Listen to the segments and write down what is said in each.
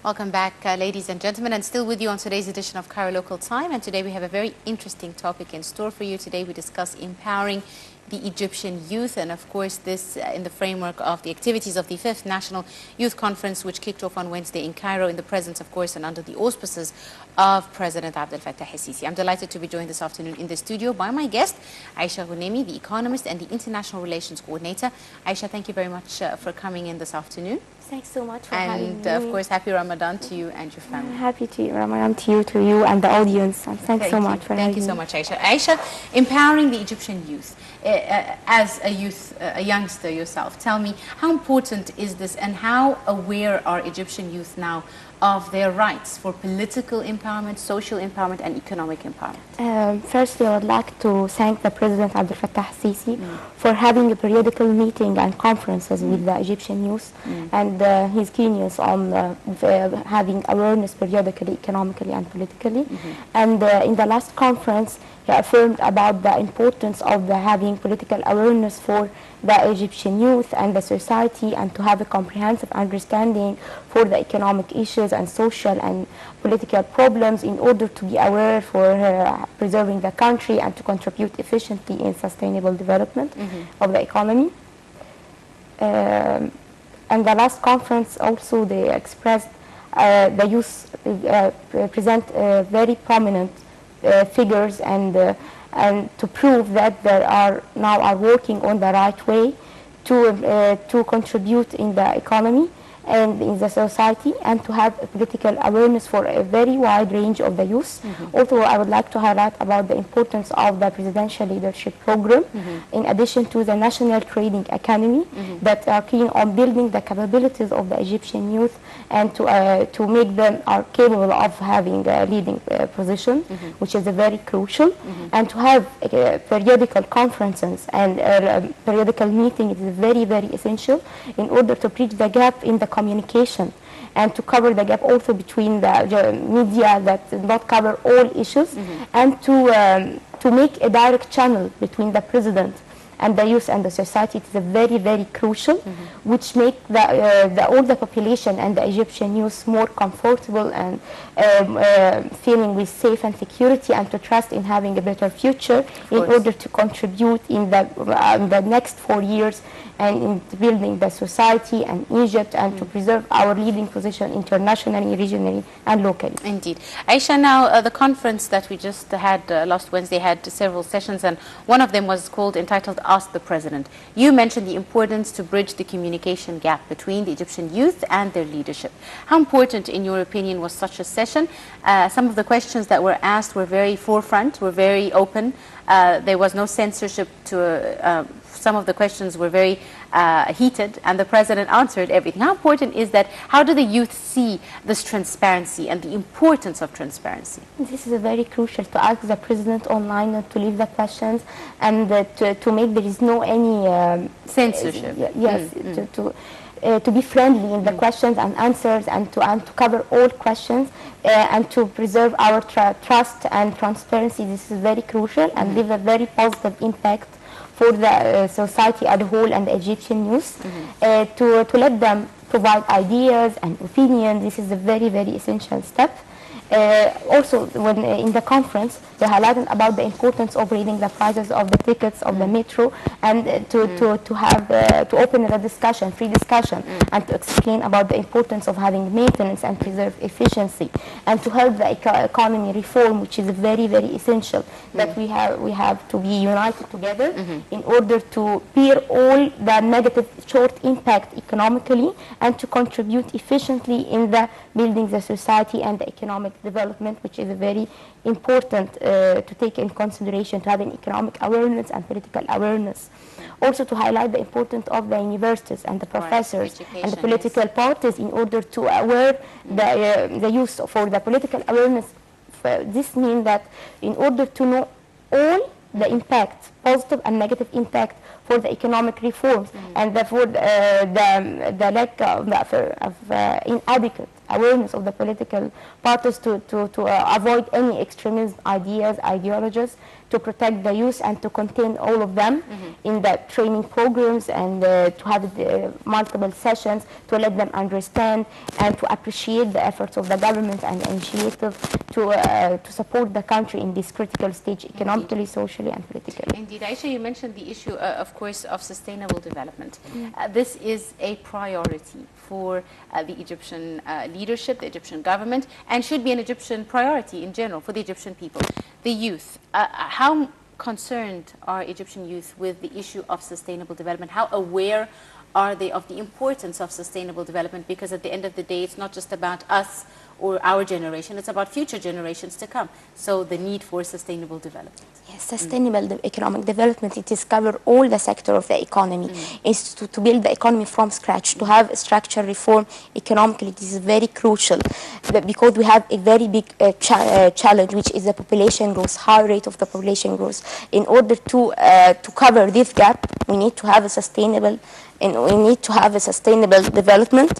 Welcome back, ladies and gentlemen, and still with you on today's edition of Cairo Local Time. And today we have a very interesting topic in store for you. Today we discuss empowering the Egyptian youth, and of course this in the framework of the activities of the 5th National Youth Conference, which kicked off on Wednesday in Cairo in the presence, of course, and under the auspices of President Abdel Fattah el-Sisi. I'm delighted to be joined this afternoon in the studio by my guest, Aisha Ghoneimy, the economist and the International Relations Coordinator. Aisha, thank you very much for coming in this afternoon. Thanks so much for having me. And of course, happy Ramadan to you and your family. Happy Ramadan to you and the audience. And thanks so much for having me. Thank you so much, Aisha. Aisha, empowering the Egyptian youth. As a youngster yourself, tell me, how important is this and how aware are Egyptian youth now of their rights for political empowerment, social empowerment and economic empowerment? Firstly, I would like to thank the President Abdel Fattah el-Sisi for having a periodical meeting and conferences with the Egyptian youth and his keenness on having awareness periodically, economically and politically. And in the last conference, he affirmed about the importance of having political awareness for the Egyptian youth and the society, and to have a comprehensive understanding for the economic issues and social and political problems in order to be aware for preserving the country and to contribute efficiently in sustainable development of the economy. And the last conference also, they expressed the youth present very prominent figures and to prove that they are working on the right way to contribute in the economy and in the society, and to have a political awareness for a very wide range of the youth. Also, I would like to highlight about the importance of the presidential leadership program, in addition to the National Training Academy, that are keen on building the capabilities of the Egyptian youth and to make them capable of having a leading position, which is very crucial, and to have periodical conferences and periodical meetings is very, very essential in order to bridge the gap in the communication and to cover the gap also between the media that does not cover all issues, and to make a direct channel between the president and the youth and the society. It is a very, very crucial, which make all the population and the Egyptian youth more comfortable and feeling with safe and security, and to trust in having a better future in order to contribute in the next 4 years and in building the society and Egypt, and to preserve our leading position internationally, regionally and locally. Indeed. Aisha, now the conference that we just had last Wednesday had several sessions, and one of them was entitled Ask the President. You mentioned the importance to bridge the communication gap between the Egyptian youth and their leadership. How important, in your opinion, was such a session? Some of the questions that were asked were very forefront, were very open. There was no censorship to some of the questions were very heated, and the president answered everything. How important is that? How do the youth see this transparency and the importance of transparency? This is very crucial, to ask the president online and to leave the questions, and to make there is no any censorship. Yes, to be friendly in the questions and answers, and to cover all questions, and to preserve our trust and transparency. This is very crucial and leave a very positive impact for the society as a whole and the Egyptian youth, to let them provide ideas and opinions. This is a very, very essential step. Also, when in the conference, they highlighted about the importance of raising the prices of the tickets of the metro, and to open a discussion, free discussion, and to explain about the importance of having maintenance and preserve efficiency, and to help the economy reform, which is very, very essential. That we have to be united together in order to bear all the negative short impact economically, and to contribute efficiently in the building the society and the economic development, which is very important to take in consideration, to have an economic awareness and political awareness. Also, to highlight the importance of the universities and the professors and the political parties in order to aware the youth for the political awareness. This means that in order to know all the impact, positive and negative impact for the economic reforms, and therefore the lack of inadequate awareness of the political parties to avoid any extremist ideas, ideologies, to protect the youth and to contain all of them in the training programs, and to have multiple sessions to let them understand and to appreciate the efforts of the government and initiative to support the country in this critical stage, economically, socially, and politically. Indeed. Aisha, you mentioned the issue, of course, of sustainable development. This is a priority for the Egyptian leadership, the Egyptian government, and should be an Egyptian priority in general for the Egyptian people. The youth, how concerned are Egyptian youth with the issue of sustainable development? How aware are they of the importance of sustainable development? Because at the end of the day, it's not just about us or our generation, it's about future generations to come. So the need for sustainable development. Yes, sustainable economic development, it is cover all the sector of the economy. It's to build the economy from scratch, to have a structural reform economically. This is very crucial because we have a very big challenge, which is the population growth, high rate of the population growth. In order to cover this gap, we need to have a sustainable development.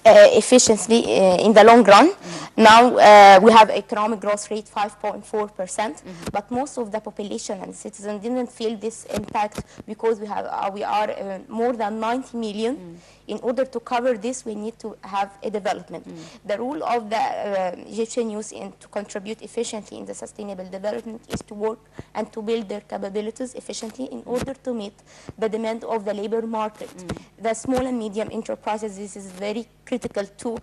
Efficiently in the long run. Now we have economic growth rate 5.4%, but most of the population and citizens didn't feel this impact because we are more than 90 million. In order to cover this, we need to have a development. The role of the Egyptian youth to contribute efficiently in the sustainable development is to work and to build their capabilities efficiently in order to meet the demand of the labor market. The small and medium enterprises, this is very critical to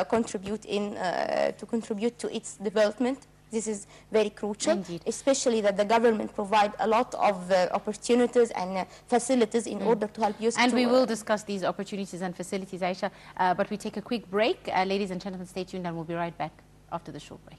contribute to its development. This is very crucial. Indeed. Especially that the government provide a lot of opportunities and facilities in order to help youth. And we will discuss these opportunities and facilities, Aisha, but we take a quick break. Ladies and gentlemen, stay tuned and we'll be right back after the short break.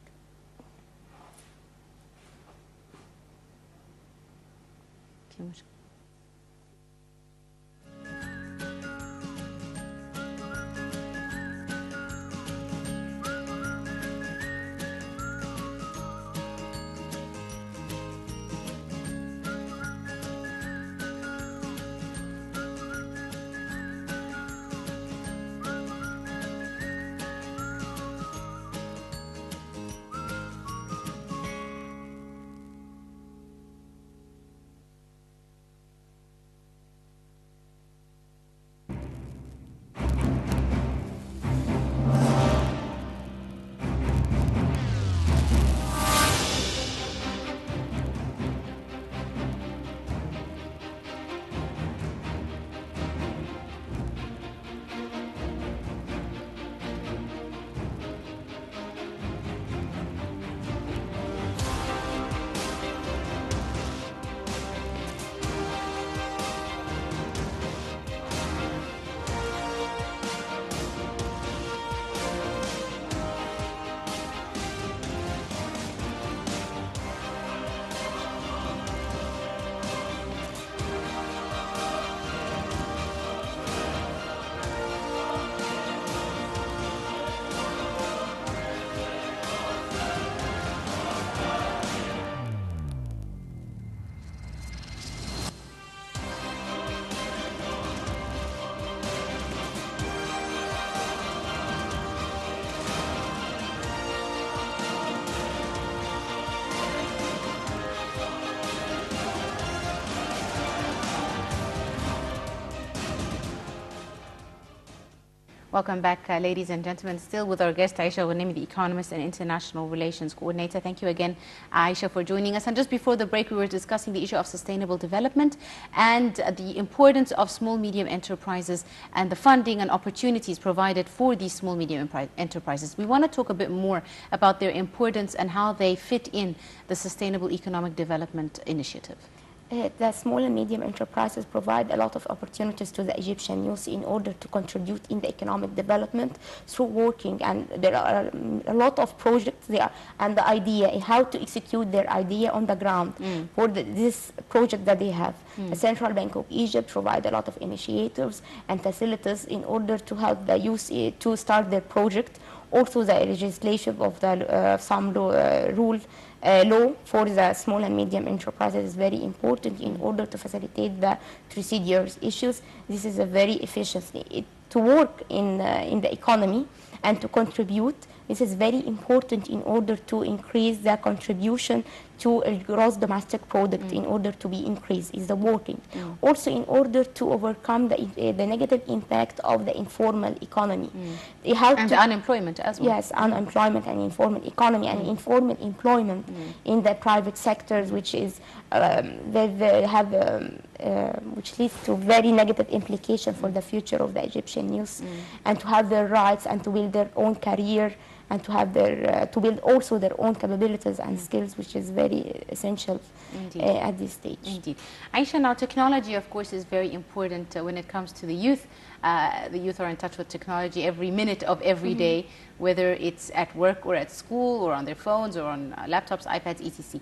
Welcome back, ladies and gentlemen. Still with our guest, Aisha Ghoneimy, the economist and international relations coordinator. Thank you again, Aisha, for joining us. And just before the break, we were discussing the issue of sustainable development and the importance of small, medium enterprises and the funding and opportunities provided for these small, medium enterprises. We want to talk a bit more about their importance and how they fit in the Sustainable Economic Development Initiative. The small and medium enterprises provide a lot of opportunities to the Egyptian youth in order to contribute in the economic development through working, and there are a lot of projects there, and the idea how to execute their idea on the ground for this project that they have. The Central Bank of Egypt provide a lot of initiatives and facilities in order to help the youth to start their project. Also, the legislation of the some law for the small and medium enterprises is very important in order to facilitate the procedures issues. This is a very efficiently. to work in the economy and to contribute. This is very important in order to increase the contribution to a gross domestic product. In order to be increased is the working. Also in order to overcome the negative impact of the informal economy. And the unemployment as well. Yes, unemployment and informal economy and informal employment in the private sectors, which is which leads to very negative implication for the future of the Egyptian youth, and to have their rights and to build their own career and to have their to build also their own capabilities and skills, which is very essential at this stage. Indeed. Aisha, now technology, of course, is very important when it comes to the youth. The youth are in touch with technology every minute of every day, whether it's at work or at school or on their phones or on laptops, iPads, etc.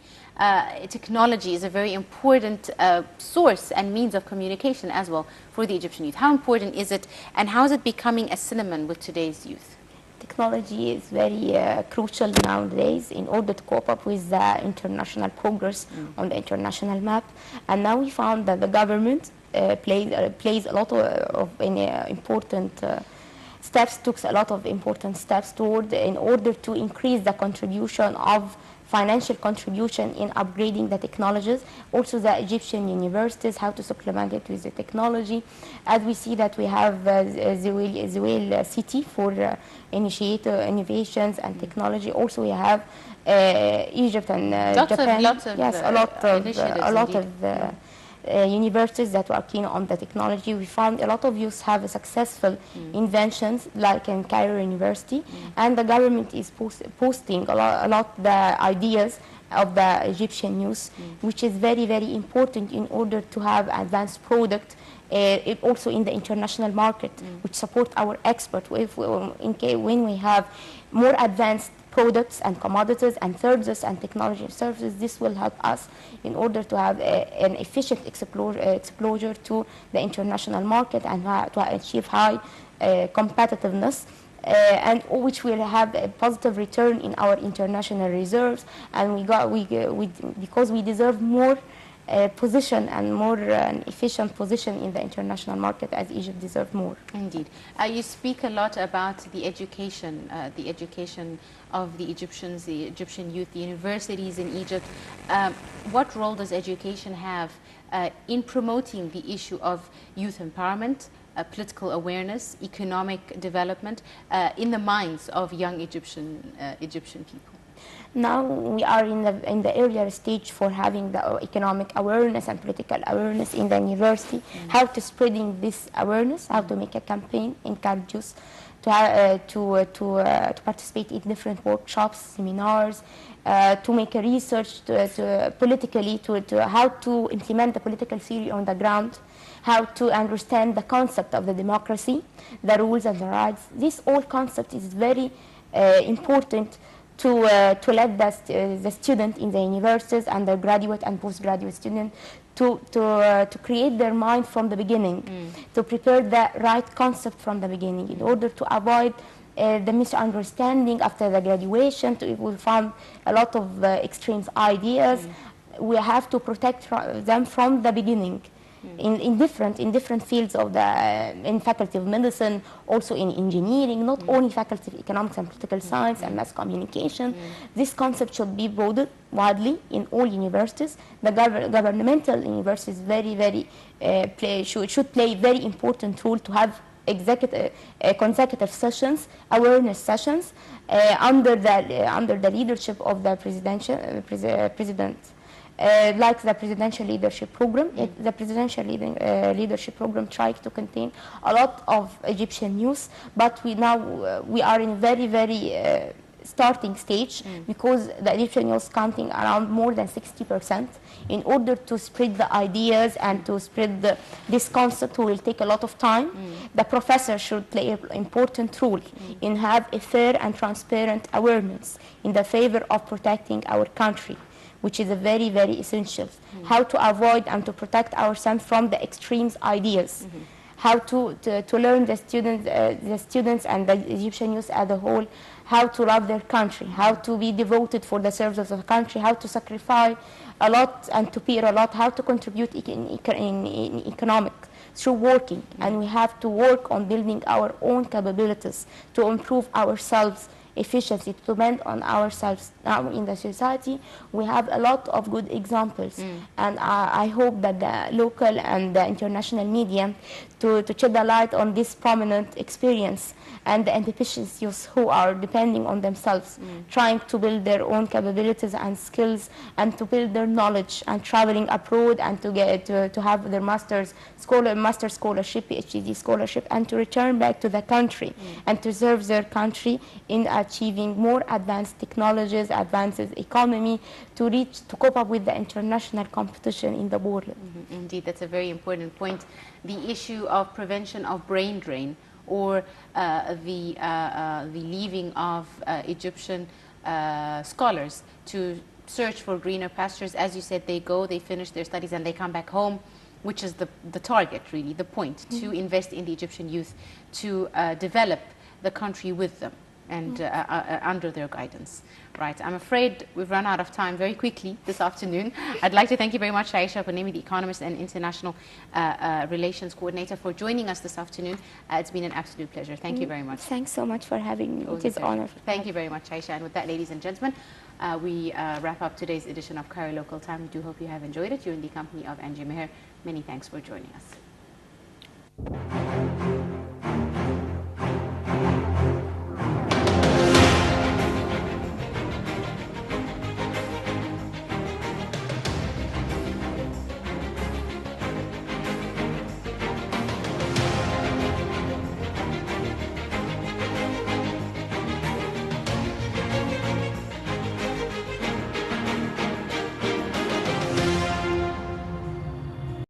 Technology is a very important source and means of communication as well for the Egyptian youth. How important is it, and how is it becoming a synonym with today's youth? Technology is very crucial nowadays in order to cope up with the international progress on the international map. And now we found that the government plays a lot of important steps, took a lot of important steps toward in order to increase the contribution of financial contribution in upgrading the technologies. Also the Egyptian universities, how to supplement it with the technology. As we see that we have Zawil City for innovations and technology. Also we have Egypt and Japan. A lot of universities that were keen on the technology. We found a lot of youth have successful inventions, like in Cairo University, and the government is posting a lot the ideas of the Egyptian youth, which is very, very important in order to have advanced product also in the international market, which support our export. When we have more advanced products and commodities and services and technology services, this will help us in order to have an efficient exposure to the international market and to achieve high competitiveness, and which will have a positive return in our international reserves. And because we deserve more position and more efficient position in the international market, as Egypt deserves more. Indeed. You speak a lot about the education of the Egyptians, the Egyptian youth, the universities in Egypt. What role does education have in promoting the issue of youth empowerment, political awareness, economic development in the minds of young Egyptian people? Now we are in the earlier stage for having the economic awareness and political awareness in the university. How to spreading this awareness, how to make a campaign, encourage youth to participate in different workshops, seminars, to make a research politically, to how to implement the political theory on the ground, how to understand the concept of the democracy, the rules and the rights. This all concept is very important to let the student in the universities, undergraduate and postgraduate student, to create their mind from the beginning, to prepare the right concept from the beginning in order to avoid the misunderstanding after the graduation. We will find a lot of extreme ideas. We have to protect them from the beginning. In different fields of in faculty of medicine, also in engineering, not only faculty of economics and political science and mass communication. This concept should be broadened widely in all universities. The governmental universities should play very important role to have consecutive sessions, awareness sessions under the leadership of the president. Like the presidential leadership program. The presidential leadership program tried to contain a lot of Egyptian youth, but we are in a very, very starting stage, because the Egyptian youth counting around more than 60%. In order to spread the ideas and to spread this concept will take a lot of time. The professor should play an important role in have a fair and transparent awareness in the favor of protecting our country, which is a very, very essential. How to avoid and to protect ourselves from the extremes ideas. How to learn the students and the Egyptian youth as a whole, how to love their country, how to be devoted for the service of the country, how to sacrifice a lot and to pay a lot, how to contribute in economic through working. And we have to work on building our own capabilities to improve ourselves efficiency, to depend on ourselves. Now in the society we have a lot of good examples, and I hope that the local and the international media to shed a light on this prominent experience and the ambitious youth who are depending on themselves, trying to build their own capabilities and skills and to build their knowledge and traveling abroad and to get to have their master scholarship, PhD scholarship, and to return back to the country and to serve their country in achieving more advanced technologies, advances economy, to cope up with the international competition in the world. Indeed, that's a very important point. The issue of prevention of brain drain, or the leaving of Egyptian scholars to search for greener pastures. As you said, they go, they finish their studies, and they come back home, which is the target, really, the point, to invest in the Egyptian youth, to develop the country with them and under their guidance. Right, I'm afraid we've run out of time very quickly this afternoon. I'd like to thank you very much, Aisha Ghoneimy, the economist and international relations coordinator, for joining us this afternoon. It's been an absolute pleasure. Thank you very much. Thanks so much for having me. It is an honor. Thank you very much, Aisha. And with that, ladies and gentlemen, we wrap up today's edition of Cairo Local Time. We do hope you have enjoyed it. You're in the company of Angie Meher. Many thanks for joining us.